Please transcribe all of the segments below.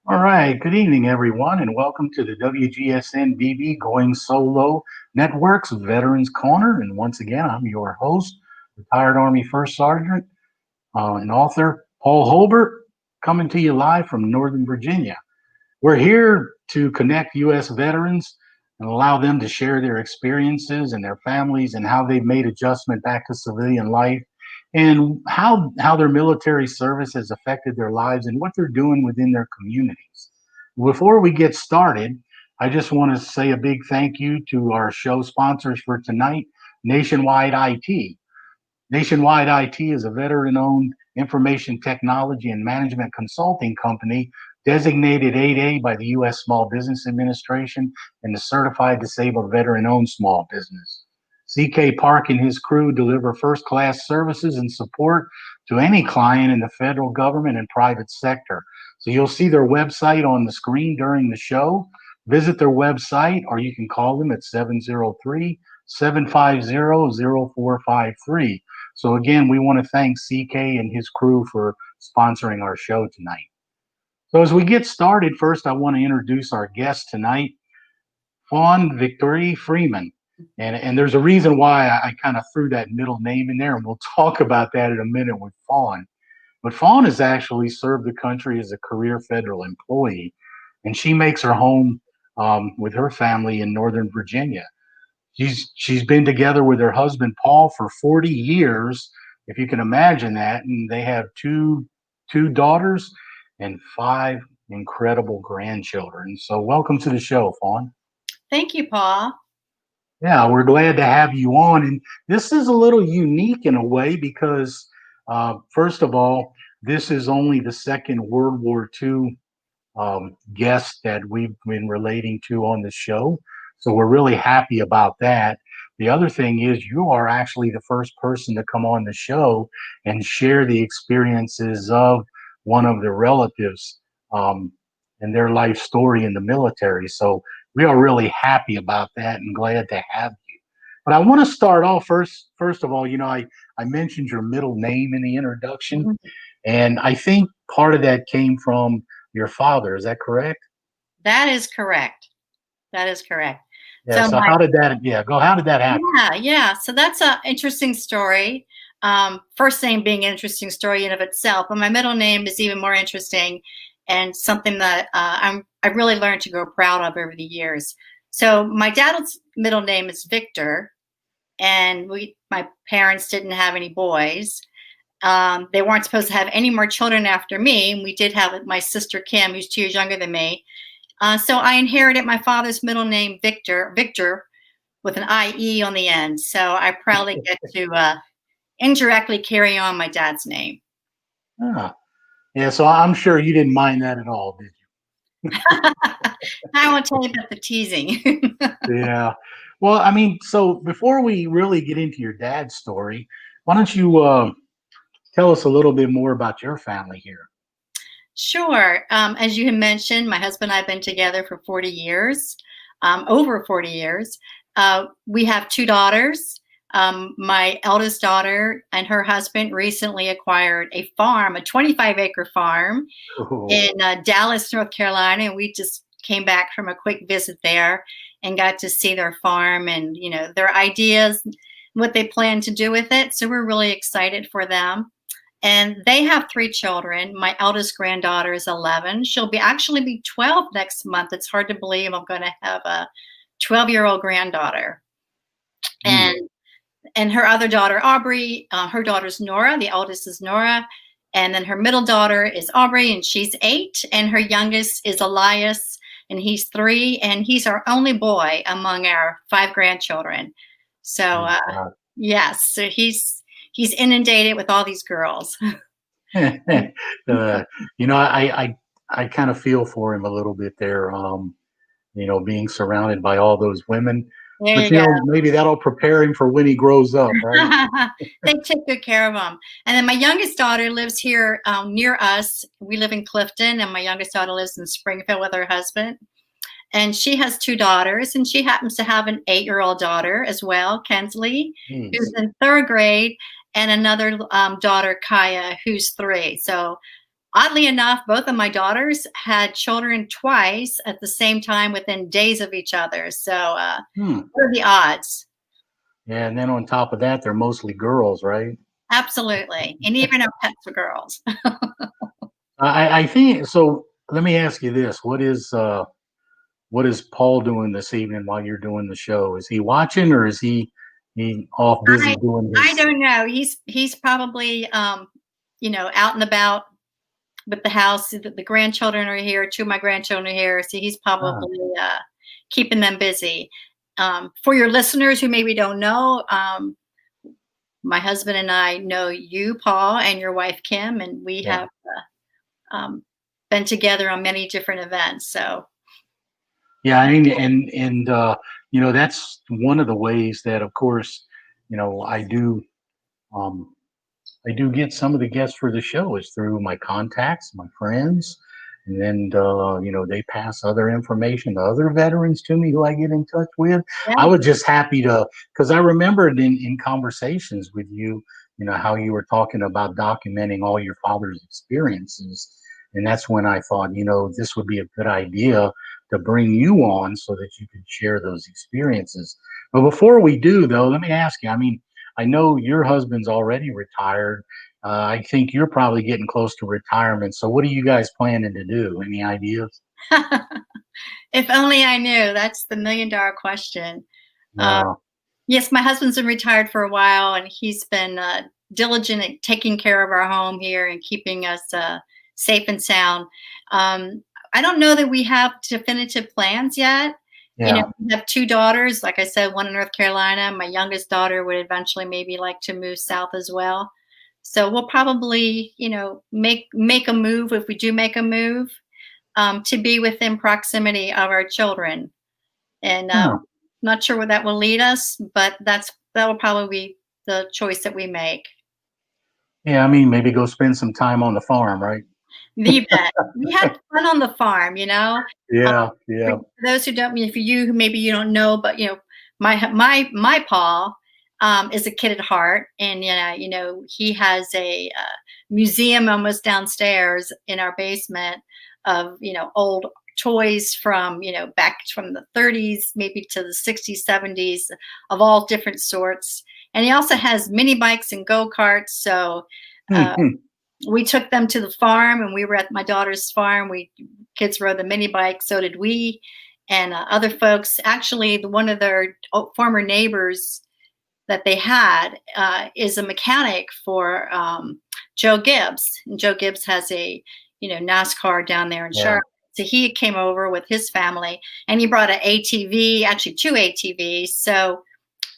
All right, good evening, everyone, and welcome to the WGSN-DB Going Solo Network's Veterans Corner. And once again, I'm your host, retired Army First Sergeant and author Paul Holbert, coming to you live from Northern Virginia. We're here to connect U.S. veterans and allow them to share their experiences and their families and how they've made adjustment back to civilian life and how their military service has affected their lives and what they're doing within their communities. Before we get started, I just want to say a big thank you to our show sponsors for tonight, Nationwide IT. Nationwide IT is a veteran-owned information technology and management consulting company designated 8A by the U.S. Small Business Administration and the Certified Disabled Veteran-Owned Small Business. CK Park and his crew deliver first-class services and support to any client in the federal government and private sector. So you'll see their website on the screen during the show. Visit their website, or you can call them at 703-750-0453. So again, we want to thank CK and his crew for sponsoring our show tonight. So as we get started, first I want to introduce our guest tonight, Fawn Victory Freeman. And there's a reason why I kind of threw that middle name in there, and we'll talk about that in a minute with Fawn. But Fawn has actually served the country as a career federal employee, and she makes her home with her family in Northern Virginia. She's been together with her husband Paul for 40 years, if you can imagine that, and they have two daughters and 5 incredible grandchildren. So welcome to the show, Fawn. Thank you, Paul. Yeah, we're glad to have you on. And this is a little unique in a way because, first of all, this is only the second World War II guest that we've been relating to on the show. So we're really happy about that. The other thing is you are actually the first person to come on the show and share the experiences of one of the relatives and their life story in the military. So we are really happy about that and glad to have you. But I want to start off first of all, I mentioned your middle name in the introduction, and I think part of that came from your father. Is that correct? That is correct. That is correct. Yeah. So how did that happen? Yeah. So that's an interesting story. First name being an interesting story in of itself, but my middle name is even more interesting and something that I've really learned to grow proud of over the years. So my dad's middle name is Victor, and my parents didn't have any boys. They weren't supposed to have any more children after me. And we did have my sister Kim, who's 2 years younger than me. So I inherited my father's middle name, Victor, with an IE on the end. So I proudly get to indirectly carry on my dad's name. Ah, yeah, so I'm sure you didn't mind that at all, did you? I won't tell you about the teasing. Yeah. Well, I mean, so before we really get into your dad's story, why don't you tell us a little bit more about your family here? Sure. As you had mentioned, my husband and I have been together for 40 years, over 40 years. We have 2 daughters. My eldest daughter and her husband recently acquired a farm, a 25-acre farm in Dallas, North Carolina. And we just came back from a quick visit there and got to see their farm and, their ideas, what they plan to do with it. So we're really excited for them. And they have 3 children. My eldest granddaughter is 11. She'll actually be 12 next month. It's hard to believe I'm going to have a 12-year-old granddaughter. And her other daughter, Aubrey, her daughter's Nora. The oldest is Nora. And then her middle daughter is Aubrey, and she's 8. And her youngest is Elias, and he's 3. And he's our only boy among our 5 grandchildren. So, yes, so he's inundated with all these girls. I kind of feel for him a little bit there, being surrounded by all those women. But maybe that'll prepare him for when he grows up, right? They take good care of him. And then my youngest daughter lives here near us. We live in Clifton, and my youngest daughter lives in Springfield with her husband. And she has 2 daughters, and she happens to have an 8-year-old daughter as well, Kensley, who's in 3rd grade, and another daughter, Kaya, who's 3. So oddly enough, both of my daughters had children twice at the same time within days of each other. So, Hmm. what are the odds? Yeah, and then on top of that, they're mostly girls, right? Absolutely. And even our pets are girls. I think so. Let me ask you this: what is Paul doing this evening while you're doing the show? Is he watching, or is he off busy I doing I his? don't know. He's probably out and about with the house. The grandchildren are here. Two of my grandchildren are here, so he's Ah, probably keeping them busy. For your listeners who maybe don't know, my husband and I know you, Paul, and your wife Kim, and we yeah. have um, been together on many different events. So Yeah, and that's one of the ways that, of course, you know, um, I do get some of the guests for the show is through my contacts, my friends, and then they pass other information to other veterans to me who I get in touch with. yeah. I was just happy to because I remembered in conversations with you, how you were talking about documenting all your father's experiences, and that's when I thought, this would be a good idea to bring you on so that you could share those experiences. But before we do, though, let me ask you. I mean, I know your husband's already retired. I think you're probably getting close to retirement. So, what are you guys planning to do? Any ideas? If only I knew. That's the $1,000,000 question. Uh, Uh, yes, my husband's been retired for a while, and he's been diligent at taking care of our home here and keeping us safe and sound. Um, I don't know that we have definitive plans yet. yeah. We have two daughters. Like I said, one in North Carolina. My youngest daughter would eventually maybe like to move south as well. So we'll probably, make a move if we do make a move to be within proximity of our children. And Huh. not sure where that will lead us, but that will probably be the choice that we make. Yeah. I mean, maybe go spend some time on the farm, right? You bet. We had fun on the farm. Um, Yeah. for Yeah. those who don't, for you who maybe you don't know, but my Paul is a kid at heart, and he has a museum almost downstairs in our basement of old toys from back from the 30s, maybe to the 60s, 70s, of all different sorts. And he also has mini bikes and go karts. So uh, we took them to the farm, and we were at my daughter's farm. We kids rode the mini bike, so did we, and other folks. Actually, one of their former neighbors that they had is a mechanic for Joe Gibbs. And Joe Gibbs has a NASCAR down there in Yeah. Charlotte. So he came over with his family, and he brought an ATV, actually two ATVs. So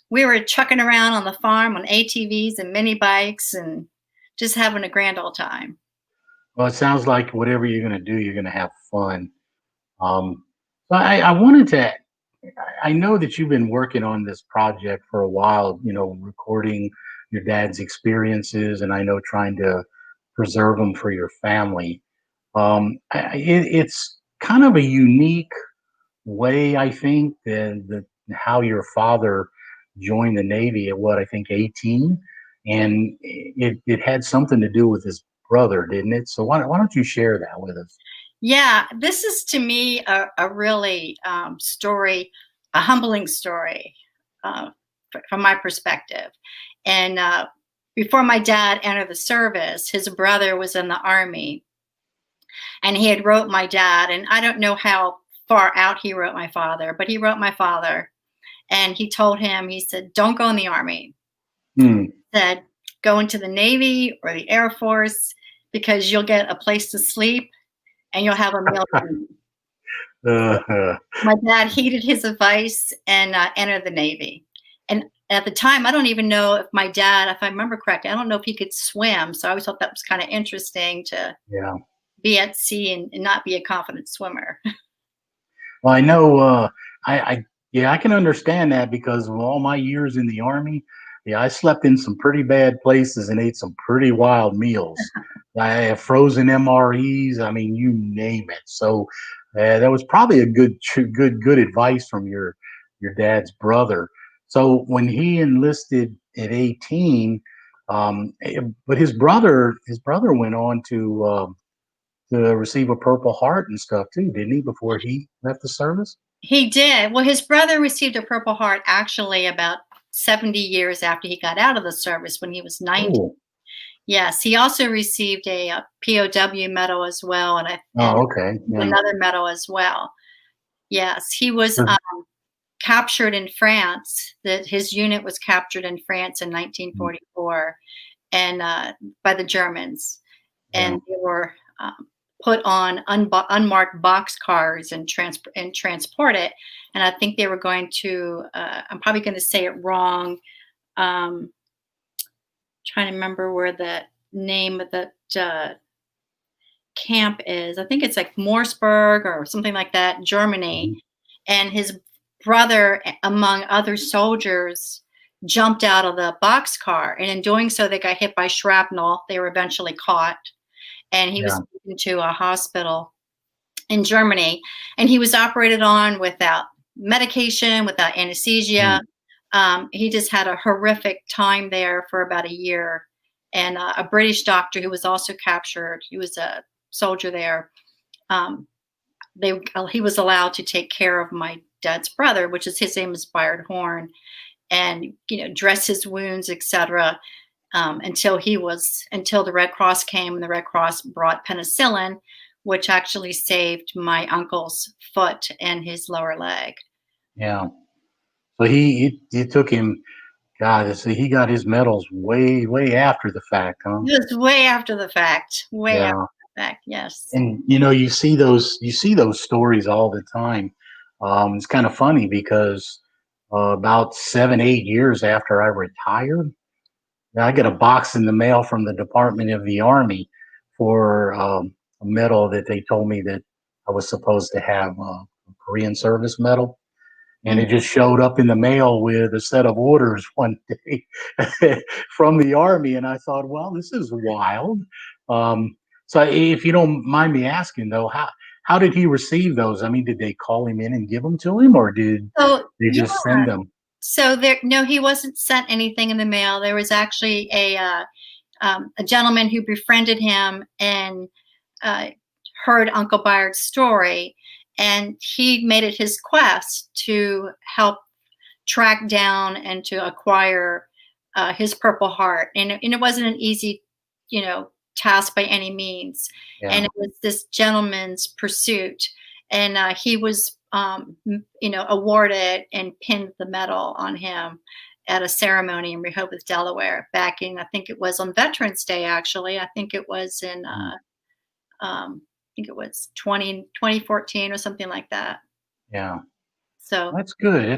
we were trucking around on the farm on ATVs and mini bikes and just having a grand old time. Well, it sounds like whatever you're going to do, you're going to have fun. Um, so I wanted to. I know that you've been working on this project for a while. Recording your dad's experiences, and I know trying to preserve them for your family. It's kind of a unique way, I think, the how your father joined the Navy at what I think 18, and it had something to do with his brother, didn't it? So why don't you share that with us? Yeah, this is to me a really story, a humbling story from my perspective. And before my dad entered the service, his brother was in the Army, and he had wrote my dad. And I don't know how far out he wrote my father, but he wrote my father, and he told him, he said, "Don't go in the Army." Hmm. He said, "Go into the Navy or the Air Force, because you'll get a place to sleep and you'll have a meal to eat." Uh, My dad heeded his advice and entered the Navy. And at the time, I don't even know if my dad, if I remember correctly, I don't know if he could swim. So I always thought that was kind of interesting to yeah. be at sea and not be a confident swimmer. Well, I know. Yeah, I can understand that because of all my years in the Army. Yeah, I slept in some pretty bad places and ate some pretty wild meals. I have frozen MREs. I mean, you name it. So that was probably a good advice from your dad's brother. So when he enlisted at 18, but his brother went on to to receive a Purple Heart and stuff too, didn't he? Before he left the service. He did. Well, his brother received a Purple Heart actually about 70 years after he got out of the service when he was 90. Oh, Yes, he also received a POW medal as well, and oh, okay, yeah. another medal as well. Yes, he was Uh, captured in France. That his unit was captured in France in mm, 1944, and by the Germans, yeah, and they were put on unmarked box cars and transported. And I think they were going to. I'm probably going to say it wrong. Um, Trying to remember where the name of the camp is. I think it's like Morsberg or something like that, Germany. mhm, And his brother, among other soldiers, jumped out of the boxcar. And in doing so, they got hit by shrapnel. They were eventually caught. And he yeah, was taken to a hospital in Germany. And he was operated on without medication, without anesthesia. mm, He just had a horrific time there for about a year. And a British doctor who was also captured, he was a soldier there. Um, he was allowed to take care of my dad's brother, which is his name is Bayard Horn, and dress his wounds, etc. Until the Red Cross came, and the Red Cross brought penicillin, which actually saved my uncle's foot and his lower leg. yeah. So he took him. God, so he got his medals way after the fact, huh? Just way after the fact. Way after Yeah. the fact. Yes. And you see those stories all the time. It's kind of funny because about 7, 8 years after I retired, I get a box in the mail from the Department of the Army for a medal that they told me that I was supposed to have a Korean service medal. And Mhm. it just showed up in the mail with a set of orders one day from the army, and I thought, well, this is wild. Um, so, if you don't mind me asking, though, how did he receive those? I mean, did they call him in and give them to him, or did So they yeah. just send them? So there, no, he wasn't sent anything in the mail. There was actually a gentleman who befriended him and uh, heard Uncle Bayard's story, and he made it his quest to help track down and to acquire his Purple Heart. And it wasn't an easy, task by any means. And Yeah, it was this gentleman's pursuit, and he was, awarded and pinned the medal on him at a ceremony in Rehoboth, Delaware, back in, I think it was on Veterans Day. Actually, I think it was in mm, I think it was 2014 or something like that. yeah, So that's good.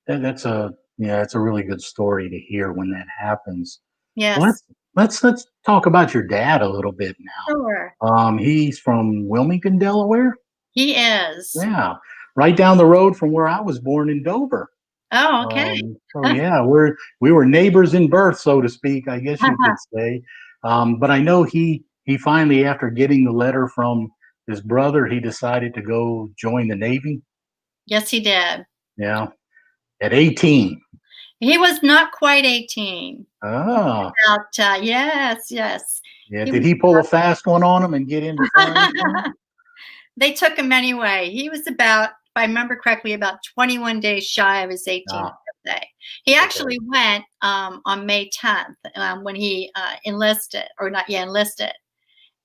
That's a yeah, it's a really good story to hear when that happens. Well, yes, let's talk about your dad a little bit now. sure, He's from Wilmington, Delaware. he is. Yeah, right down the road from where I was born in Dover. Oh, okay. So yeah, we were neighbors in birth, so to speak, I guess you could say. But I know he finally, after getting the letter from his brother, he decided to go join the Navy. Yes, he did. Yeah, at 18. He was not quite 18. Ah, About, yes, yes. yeah. He Did was he pull a fast one on him and get in before anything? They took him anyway. He was about, if I remember correctly, about 21 days shy of his 18th Ah, birthday. He okay. actually went on May 10th when he enlisted, or not yet enlisted.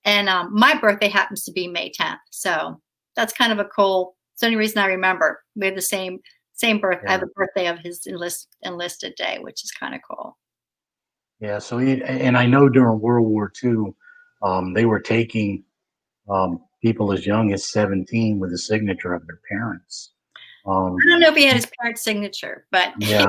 And my birthday happens to be May 10th. So that's kind of a cool, it's the only reason I remember. We have the same birth. I have Yeah, the birthday of his enlisted day, which is kind of cool. yeah. So and I know during World War II, they were taking people as young as 17 with the signature of their parents. Um, I don't know if he had his parents' signature, but yeah.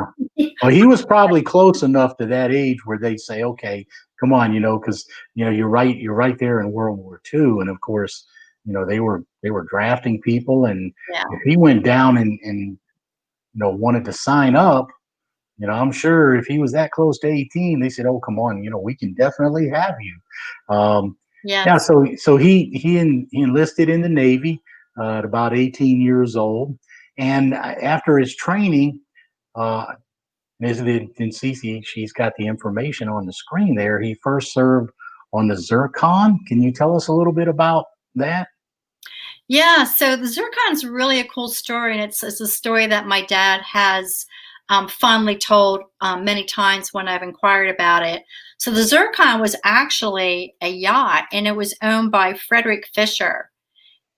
Well, he was probably close enough to that age where they say, "Okay, come on," because you're right there in World War II, and of course, they were drafting people, and yeah, if he went down and wanted to sign up, I'm sure if he was that close to 18, they said, "Oh, come on, we can definitely have you." Yeah, yes, so he enlisted in the Navy at about 18 years old, and after his training. Ms. Vincisi, she's got the information on the screen there. He first served on the zircon. Can you tell us a little bit about that? Yeah, so the zircon is really a cool story, and it's a story that my dad has fondly told many times when I've inquired about it. So the zircon was actually a yacht, and it was owned by Frederick Fisher.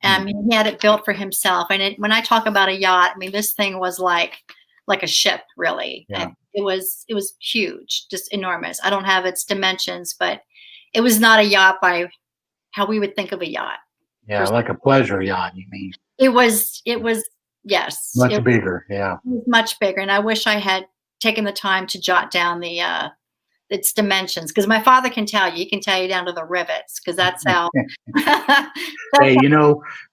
Hmm. He had it built for himself, and when I talk about a yacht, I mean this thing was like a ship, really. Yeah, And it was huge, just enormous. I don't have its dimensions, but it was not a yacht by how we would think of a yacht. yeah, like a pleasure yacht, you mean? It was yes, Much bigger, yeah. was much bigger, and I wish I had taken the time to jot down its dimensions, because my father can tell you. He can tell you down to the rivets, because that's how that's Hey,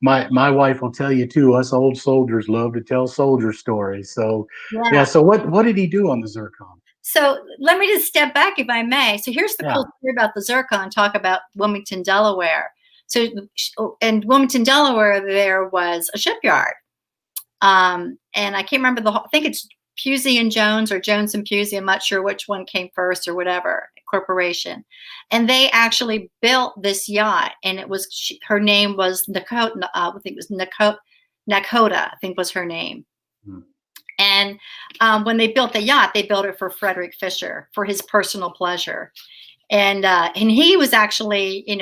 my wife will tell you too. Us old soldiers love to tell soldier stories. So, yeah. yeah. So, what did he do on the zircon? So let me just step back, if I may. So here's the Yeah. cool story about the zircon. Talk about Wilmington, Delaware. So in Wilmington, Delaware, there was a shipyard. And I can't remember I think it's Pusey and Jones, or Jones and Pusey. I'm not sure which one came first, or whatever corporation. And they actually built this yacht, and her name was Nakota. I think it was Nakota, I think was her name. Hmm. And when they built the yacht, they built it for Frederick Fisher for his personal pleasure. And he was actually, an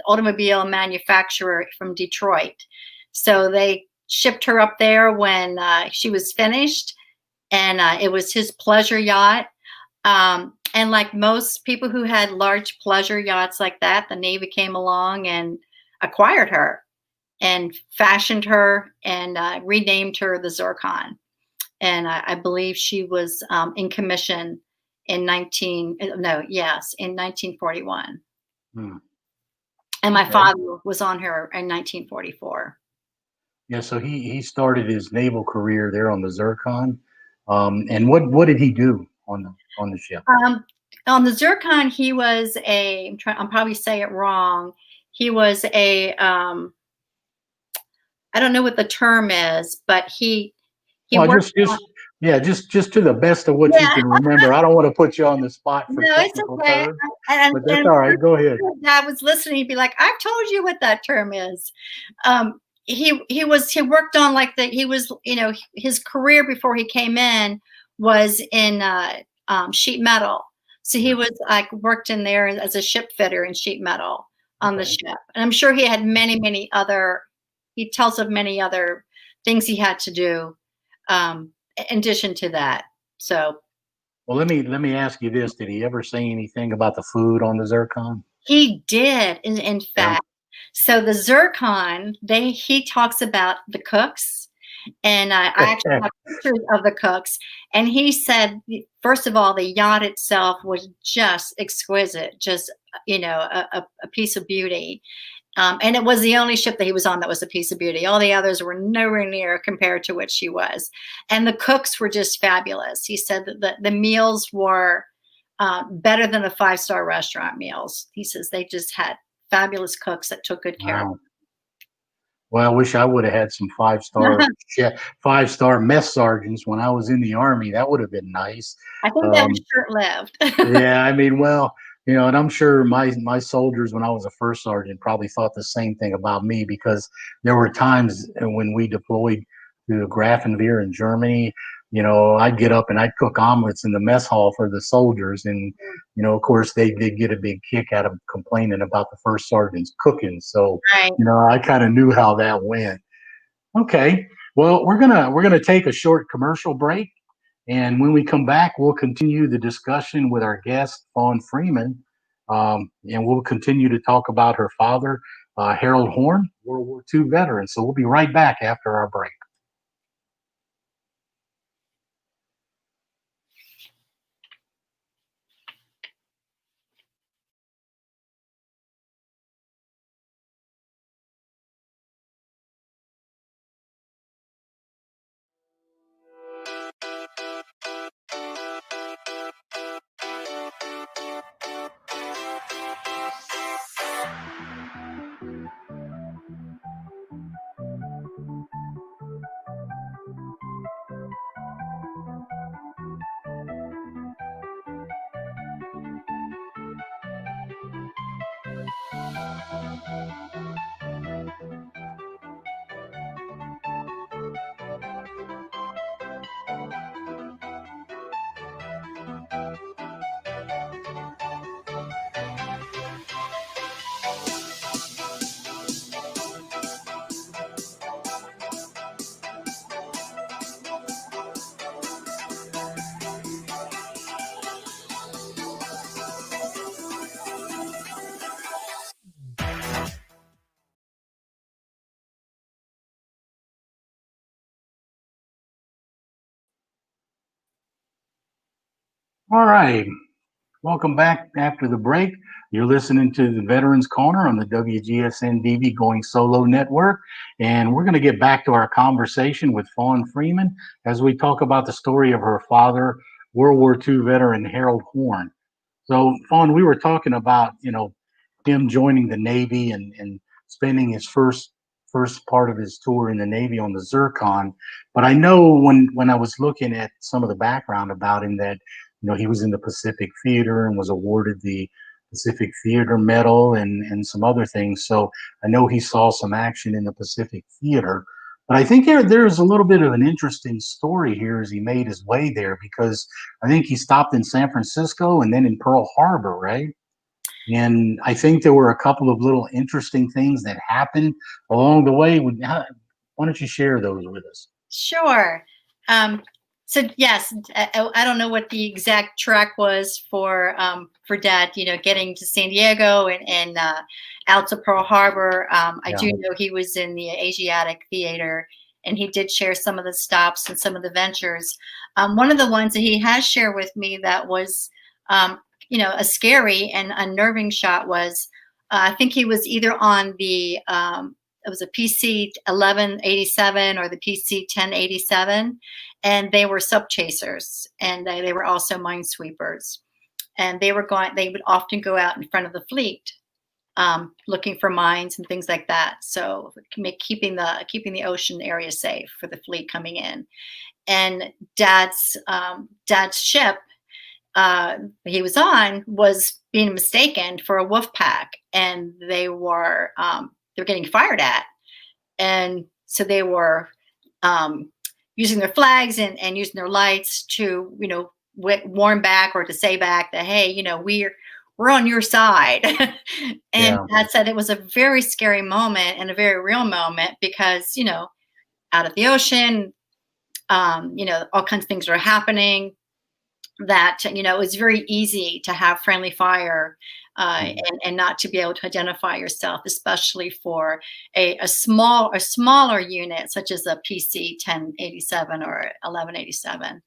automobile manufacturer from Detroit. So they shipped her up there when she was finished, and it was his pleasure yacht. And like most people who had large pleasure yachts like that, the Navy came along and acquired her and fashioned her and renamed her the Zircon. And I believe she was in commission in 1941. Hmm. And my Okay. father was on her in 1944. Yeah. So he started his naval career there on the zircon. And what did he do on the ship? On the Zircon, he was I'm probably say it wrong. He was I don't know what the term is, but he Well, worked on, just to the best of what you yeah, can remember. I don't want to put you on the spot for no, it's technical okay. terms, And, but that's and all right. Go ahead. if Dad was listening, he'd be like, "I've told you what that term is." He worked on, like, he was, his career before he came in was in sheet metal. So he Yeah. was like worked in there as a ship fitter in sheet metal on the Okay. ship. And I'm sure he had many other. He tells of many other things he had to do in addition to that. So Well, let me ask you this: did he ever say anything about the food on the zircon? he did, in Yeah. fact. So the Zircon, he talks about the cooks, and I actually have pictures of the cooks. And he said, first of all, the yacht itself was just exquisite, just a piece of beauty. And it was the only ship that he was on that was a piece of beauty. All the others were nowhere near compared to what she was. And the cooks were just fabulous. He said that the meals were better than the five-star restaurant meals. He says they just had fabulous cooks that took good care of Wow. Well, I wish I would have had some them. 5-star mess sergeants when I was in the Army. That would have been nice. I think that was Um, short-lived. yeah, I mean, well, and I'm sure my soldiers when I was a first sergeant probably thought the same thing about me because there were times when we deployed to Grafenwehr in Germany. I'd get up and I'd cook omelets in the mess hall for the soldiers, and of course they did get a big kick out of complaining about the first sergeant's cooking. So, Right. I kind of knew how that went. Okay, well, we're gonna take a short commercial break. And when we come back, we'll continue the discussion with our guest, Fawn Freeman, and we'll continue to talk about her father, Harold Horn, World War II veteran. So we'll be right back after our break. All right. Welcome back after the break. You're listening to the Veterans Corner on the WGSN-DB Going Solo Network. And we're going to get back to our conversation with Fawn Freeman as we talk about the story of her father, World War II veteran Harold Horn. So, Fawn, we were talking about, him joining the Navy and spending his first part of his tour in the Navy on the Zircon. But I know when I was looking at some of the background about him that he was in the Pacific Theater and was awarded the Pacific Theater Medal and some other things. So I know he saw some action in the Pacific Theater. But I think there's a little bit of an interesting story here as he made his way there, because I think he stopped in San Francisco and then in Pearl Harbor, right? And I think there were a couple of little interesting things that happened along the way. Why don't you share those with us? Sure. So yes, I don't know what the exact track was for Dad. Getting to San Diego and out to Pearl Harbor. I Yeah. do know he was in the Asiatic Theater, and he did share some of the stops and some of the ventures. One of the ones that he has shared with me that was, a scary and unnerving shot was, I think he was either on the it was a PC 1187 or the PC 1087, and they were sub chasers, and they were also minesweepers, and they would often go out in front of the fleet, looking for mines and things like that. So keeping the ocean area safe for the fleet coming in. And Dad's ship he was on was being mistaken for a wolf pack, and they're getting fired at, and so they were using their flags and using their lights to warn back or to say back that, hey, we're on your side. And Yeah. Dad said it was a very scary moment and a very real moment because out of the ocean, all kinds of things are happening, that it was very easy to have friendly fire and not to be able to identify yourself, especially for a smaller unit such as a PC 1087 or 1187.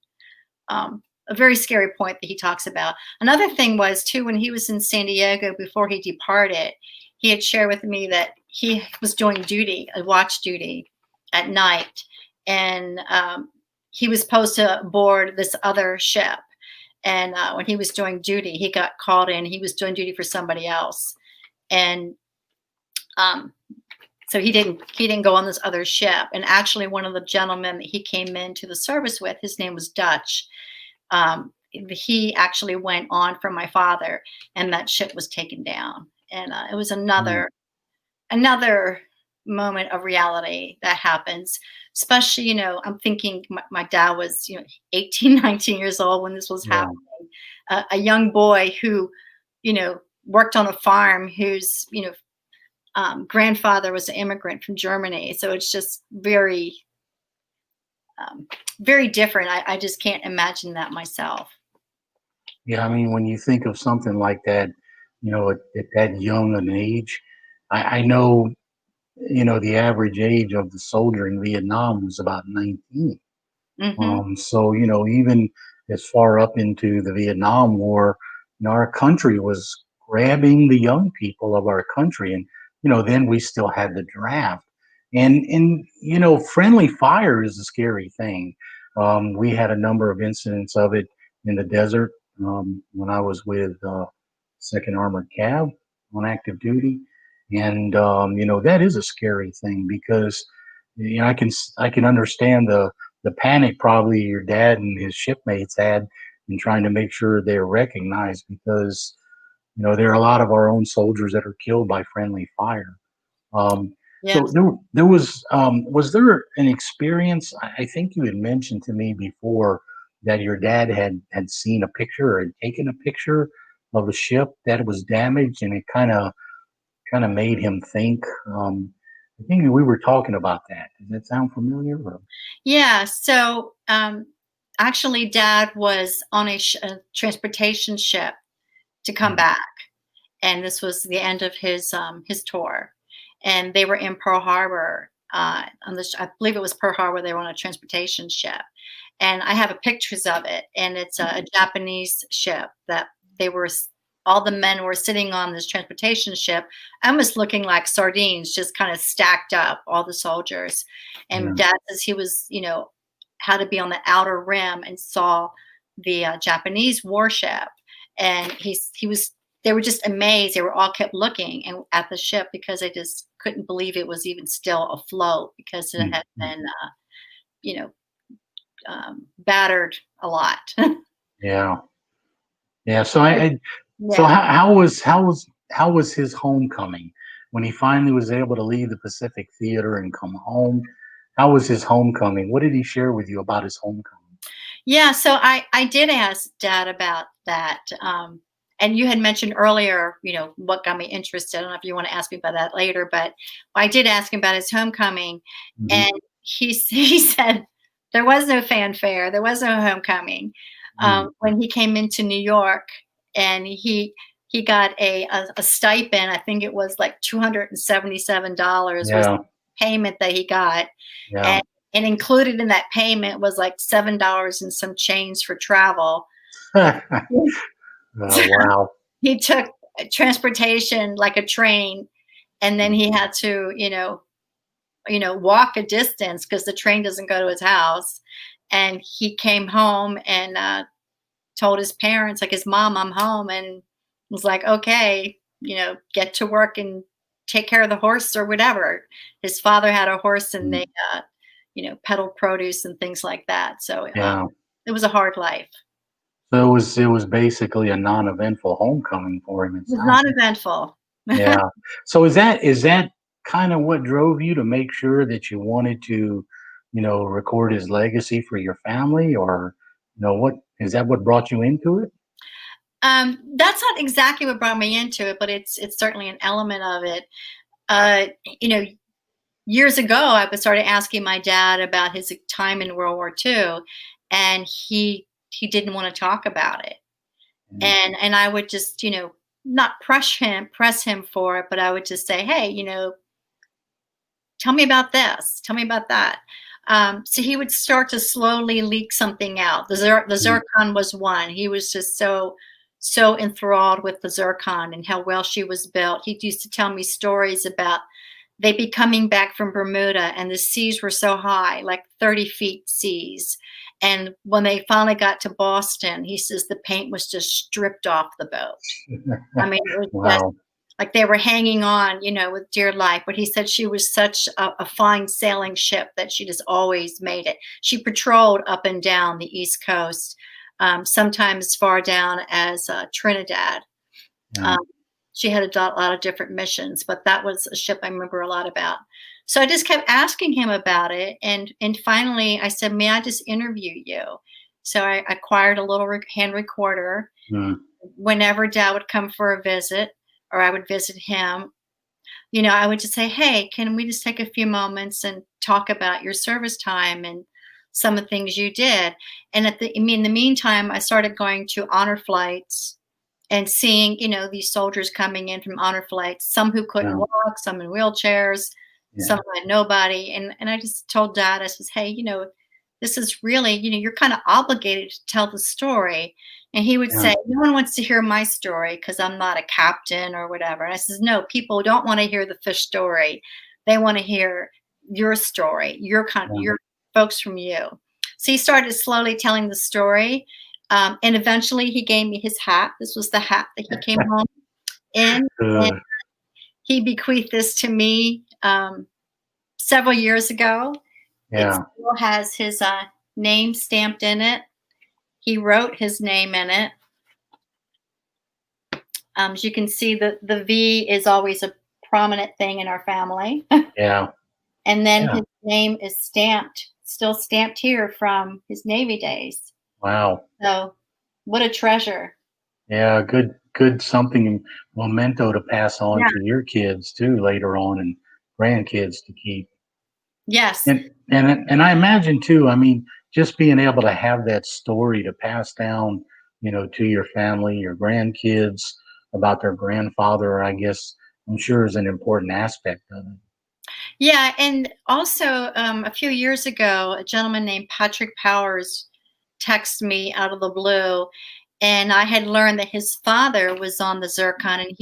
A very scary point that he talks about. Another thing was too, when he was in San Diego before he departed, he had shared with me that he was doing watch duty at night, and he was supposed to board this other ship. And when he was doing duty, he got called in. He was doing duty for somebody else, and so he didn't go on this other ship. And actually, one of the gentlemen that he came into the service with, his name was Dutch. He actually went on from my father, and that ship was taken down. And it was another moment of reality that happens. Especially, I'm thinking my dad was, 18, 19 years old when this was Yeah. happening. A young boy who, worked on a farm, whose, grandfather was an immigrant from Germany. So it's just very, very different. I just can't imagine that myself. Yeah, I mean, when you think of something like that, at that young an age, I know, the average age of the soldier in Vietnam was about 19. Hmm. So, even as far up into the Vietnam War, our country was grabbing the young people of our country. And, then we still had the draft. And friendly fire is a scary thing. We had a number of incidents of it in the desert when I was with 2nd Armored Cav on active duty. And, that is a scary thing because, I can understand the panic probably your dad and his shipmates had in trying to make sure they're recognized because there are a lot of our own soldiers that are killed by friendly fire. So Yes. was there an experience? I think you had mentioned to me before that your dad had seen a picture or had taken a picture of a ship that was damaged, and it kind of made him think. I think we were talking about that. Does that sound familiar? Yeah. So actually, Dad was on a transportation ship to come Mm, back, and this was the end of his tour, and they were in Pearl Harbor. I believe it was Pearl Harbor. They were on a transportation ship, and I have pictures of it. And it's a Japanese ship that they were. All the men were sitting on this transportation ship, almost looking like sardines, just kind of stacked up. All the soldiers, and yeah, Dad says he was, had to be on the outer rim and saw the Japanese warship, and he was they were just amazed. They were all kept looking and at the ship because they just couldn't believe it was even still afloat because it mm, had mm, been, you know, battered a lot. yeah, yeah. So Yeah. how was his homecoming when he finally was able to leave the Pacific Theater and come home? How was his homecoming? What did he share with you about his homecoming? Yeah. So I did ask Dad about that. And you had mentioned earlier, what got me interested. I don't know if you want to ask me about that later, but I did ask him about his homecoming, Hmm. and he said there was no fanfare, there was no homecoming. Mm, When he came into New York, and he got a stipend. I think it was like $277 was yeah, the payment that he got, yeah. and included in that payment was like $7 and some change for travel. Oh, wow. He took transportation like a train, and then Mm, he had to, walk a distance because the train doesn't go to his house. And he came home and told his parents, like his mom, I'm home, and was like, okay, get to work and take care of the horse or whatever. His father had a horse, and mm, they, peddled produce and things like that. So yeah. it was a hard life. So it was basically a non-eventful homecoming for him, it It was sounds not like. eventful. Yeah. So is that kind of what drove you to make sure that you wanted to, record his legacy for your family, or what is that what brought you into it? That's not exactly what brought me into it, but it's certainly an element of it. Uh, you know, Years ago, I was started asking my dad about his time in World War II, and he didn't want to talk about it. Mm, And I would just, not press him for it, but I would just say, hey, tell me about this, tell me about that. So he would start to slowly leak something out. The mm, zircon was one. He was just so enthralled with the zircon and how well she was built. He used to tell me stories about they'd be coming back from Bermuda, and the seas were so high, like 30 feet seas. And when they finally got to Boston, he says the paint was just stripped off the boat. I mean, it was just wow. like they were hanging on, with dear life. But he said she was such a fine sailing ship that she just always made it. She patrolled up and down the East Coast, sometimes far down as Trinidad. Yeah. Um, she had a lot of different missions, but that was a ship I remember a lot about. So I just kept asking him about it, and finally I said, "May I just interview you?" So I acquired a little hand recorder. Mm, Whenever Dad would come for a visit, or I would visit him, I would just say, "Hey, can we just take a few moments and talk about your service time and some of the things you did?" And in the meantime, I started going to honor flights and seeing, these soldiers coming in from honor flights, some who couldn't yeah. walk, some in wheelchairs, some Yeah. who had nobody. And I just told Dad, I says, hey, this is really, you're kind of obligated to tell the story. And he would Yeah. say, no one wants to hear my story because I'm not a captain or whatever. And I says, no, people don't want to hear the fish story. They want to hear your story, Yeah. your folks from you. So he started slowly telling the story. And eventually he gave me his hat. This was the hat that he came home in. And Uh, he bequeathed this to me several years ago. It yeah. still has his name stamped in it. He wrote his name in it. As you can see, the V is always a prominent thing in our family. Yeah. And then Yeah. his name is stamped, still stamped here from his Navy days. Wow. So what a treasure. Yeah. Good something memento to pass on Yeah. to your kids too later on and grandkids to keep. Yes. And I imagine too, I mean, just being able to have that story to pass down, to your family, your grandkids about their grandfather, I guess I'm sure is an important aspect of it. Yeah. And also, a few years ago, a gentleman named Patrick Powers texted me out of the blue. And I had learned that his father was on the Zircon, and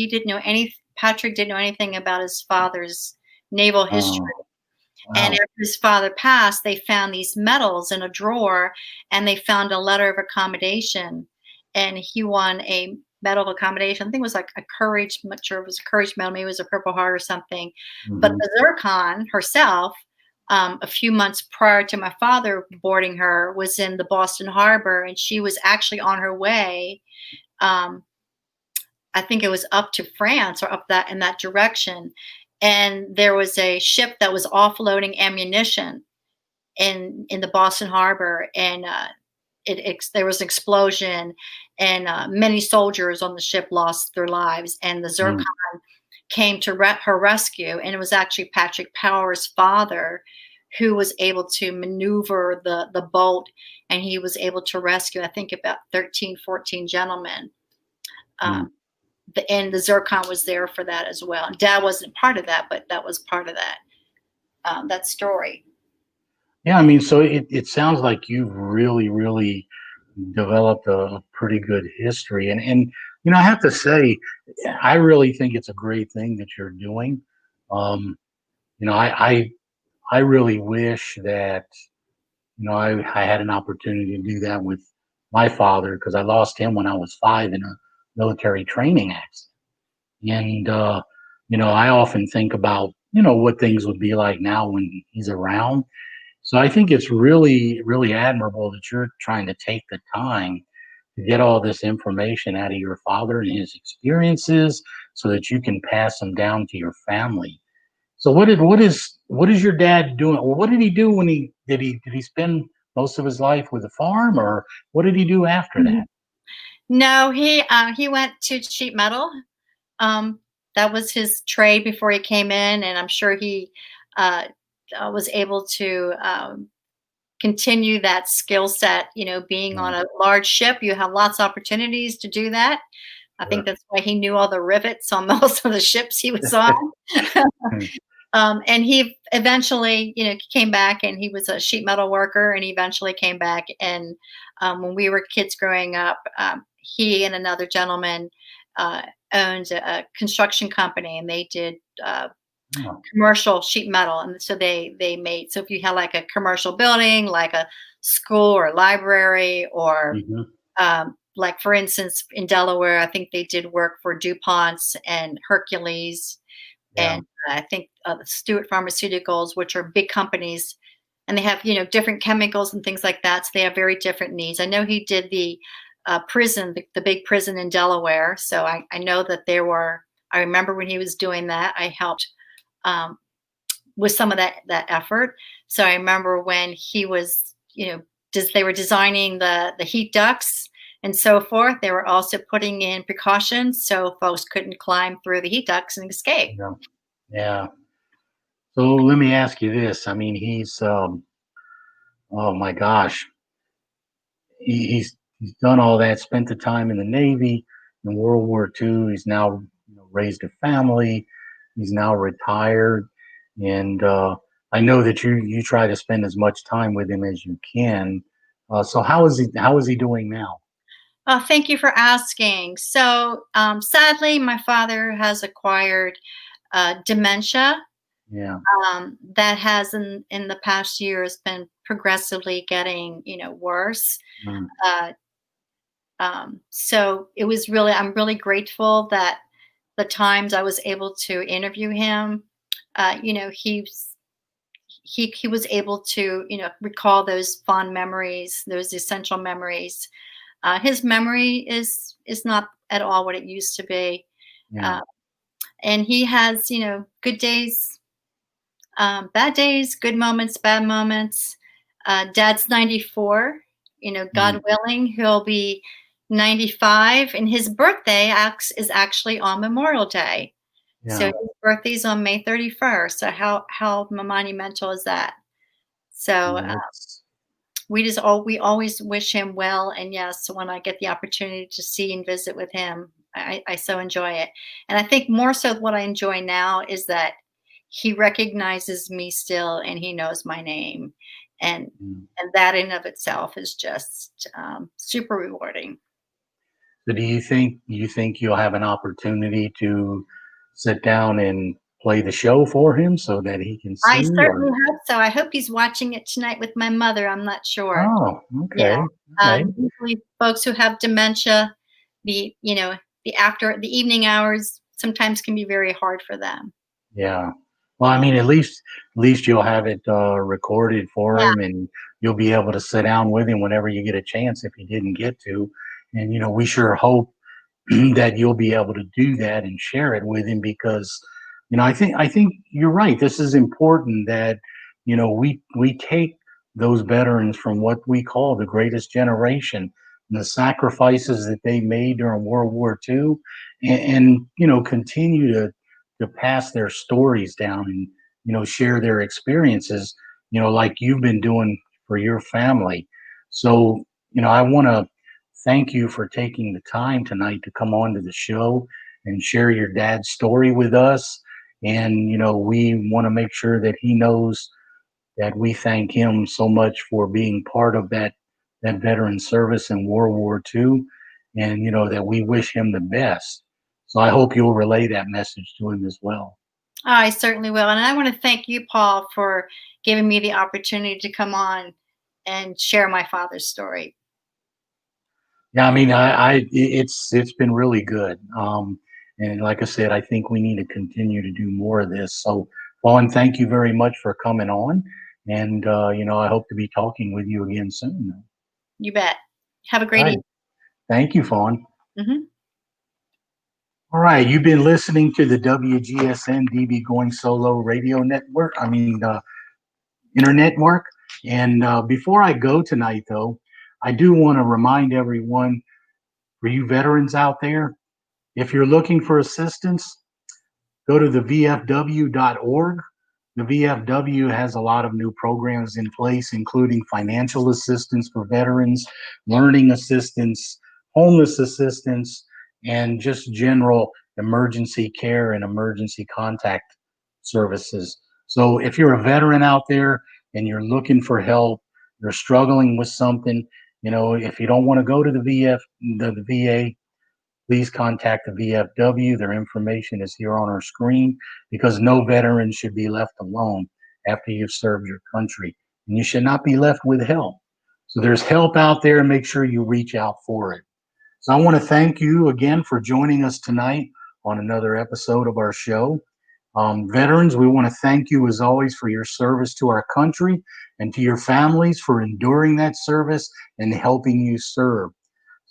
Patrick didn't know anything about his father's naval history. Oh, And wow. after his father passed, they found these medals in a drawer, and they found a letter of accommodation. And he won a medal of accommodation. I think it was like a courage, I'm not sure if it was a courage medal, maybe it was a Purple Heart or something. But Hmm. the Zircon herself, a few months prior to my father boarding her, was in the Boston Harbor, and she was actually on her way. Um, I think it was up to France or up that in that direction. And there was a ship that was offloading ammunition in the Boston Harbor, and there was an explosion, and many soldiers on the ship lost their lives. And the Zircon Mm, came to her rescue, and it was actually Patrick Power's father who was able to maneuver the boat, and he was able to rescue, I think, about 13, 14 gentlemen. mm. Um, and the Zircon was there for that as well. Dad wasn't part of that, but that was part of that story. Yeah, I mean, so it sounds like you've really, really developed a pretty good history. And I have to say, I really think it's a great thing that you're doing. Um, I really wish that, I had an opportunity to do that with my father because I lost him when I was 5 in a military training accident. And, I often think about, what things would be like now when he's around. So I think it's really, really admirable that you're trying to take the time to get all this information out of your father and his experiences so that you can pass them down to your family. So what is your dad doing? Or what did he do when he spend most of his life with the farm, or what did he do after Mhm. that? No, he went to sheet metal. Um, that was his trade before he came in, and I'm sure he uh, was able to continue that skill set. Being on Mm, a large ship, you have lots of opportunities to do that. I think sure. that's why he knew all the rivets on most of the ships he was on. And he eventually, came back, and he was a sheet metal worker, and he eventually came back. And when we were kids growing up, he and another gentleman uh, owned a construction company, and they did Oh, commercial sheet metal. And so they made, so if you had like a commercial building, like a school or library, or mhm. like for instance in Delaware, I think they did work for DuPont's and Hercules, Yeah. and I think Stewart Pharmaceuticals, which are big companies, and they have different chemicals and things like that. So they have very different needs. I know he did the prison, the big prison in Delaware. So I know that there were. I remember when he was doing that, I helped um, with some of that effort. So I remember when he was, they were designing the heat ducts and so forth. They were also putting in precautions so folks couldn't climb through the heat ducts and escape. Yeah. Yeah. So let me ask you this. I mean, oh my gosh, he's done all that, spent the time in the Navy in World War II. He's now raised a family. He's now retired, and I know that you try to spend as much time with him as you can. So how is he doing now? Oh, thank you for asking. So, sadly, my father has acquired dementia. Yeah. That has in the past years been progressively getting worse. Mm, Uh, so I'm really grateful that the times I was able to interview him, he was able to recall those fond memories, those essential memories. His memory is not at all what it used to be. Yeah. And he has, good days, bad days, good moments, bad moments. Dad's 94. Mm. God willing, he'll be 95, and his birthday is actually on Memorial Day. So Yeah. his birthday's on May 31st. So how monumental is that? So Yeah. It's, we always wish him well. And yes, when I get the opportunity to see and visit with him, I so enjoy it. And I think more so what I enjoy now is that he recognizes me still, and he knows my name, and mm. that in of itself is just super rewarding. So do you think you'll have an opportunity to sit down and play the show for him so that he can I see? Or certainly hope so. I hope he's watching it tonight with my mother. I'm not sure. oh, Yeah. okay, okay, Usually folks who have dementia, the you know, the evening hours sometimes can be very hard for them. yeah. Well, I mean, at least you'll have it recorded for Yeah. him, and you'll be able to sit down with him whenever you get a chance if you didn't get to. And we sure hope that you'll be able to do that and share it with him because I think you're right. This is important that we take those veterans from what we call the greatest generation and the sacrifices that they made during World War II, and continue to pass their stories down and share their experiences, like you've been doing for your family. So I want to thank you for taking the time tonight to come on to the show and share your dad's story with us. And, we want to make sure that he knows that we thank him so much for being part of that veteran service in World War II, and, that we wish him the best. So I hope you'll relay that message to him as well. I certainly will. And I want to thank you, Paul, for giving me the opportunity to come on and share my father's story. Yeah, I mean, it's been really good. And like I said, I think we need to continue to do more of this. So, Fawn, thank you very much for coming on, and I hope to be talking with you again soon. You bet. Have a All great right, evening. thank you, Fawn. Mhm. All right, you've been listening to the WGSN-DB Going Solo Radio Network. Internet network. And before I go tonight, though, I do want to remind everyone, for you veterans out there, if you're looking for assistance, go to the VFW.org. The VFW has a lot of new programs in place, including financial assistance for veterans, learning assistance, homeless assistance, and just general emergency care and emergency contact services. So if you're a veteran out there and you're looking for help, you're struggling with something, if you don't want to go to the VA, please contact the VFW. Their information is here on our screen because no veteran should be left alone after you've served your country. And you should not be left with help. So there's help out there, and make sure you reach out for it. So I want to thank you again for joining us tonight on another episode of our show. Veterans, we want to thank you as always for your service to our country and to your families for enduring that service and helping you serve.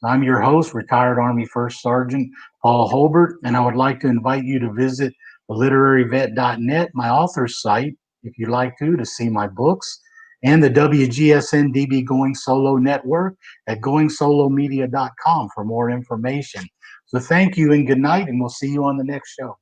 I'm your host, retired Army First Sergeant Paul Holbert, and I would like to invite you to visit theliteraryvet.net, my author's site, if you'd like to see my books, and the WGSN-DB Going Solo Network at goingsolomedia.com for more information. So thank you and good night, and we'll see you on the next show.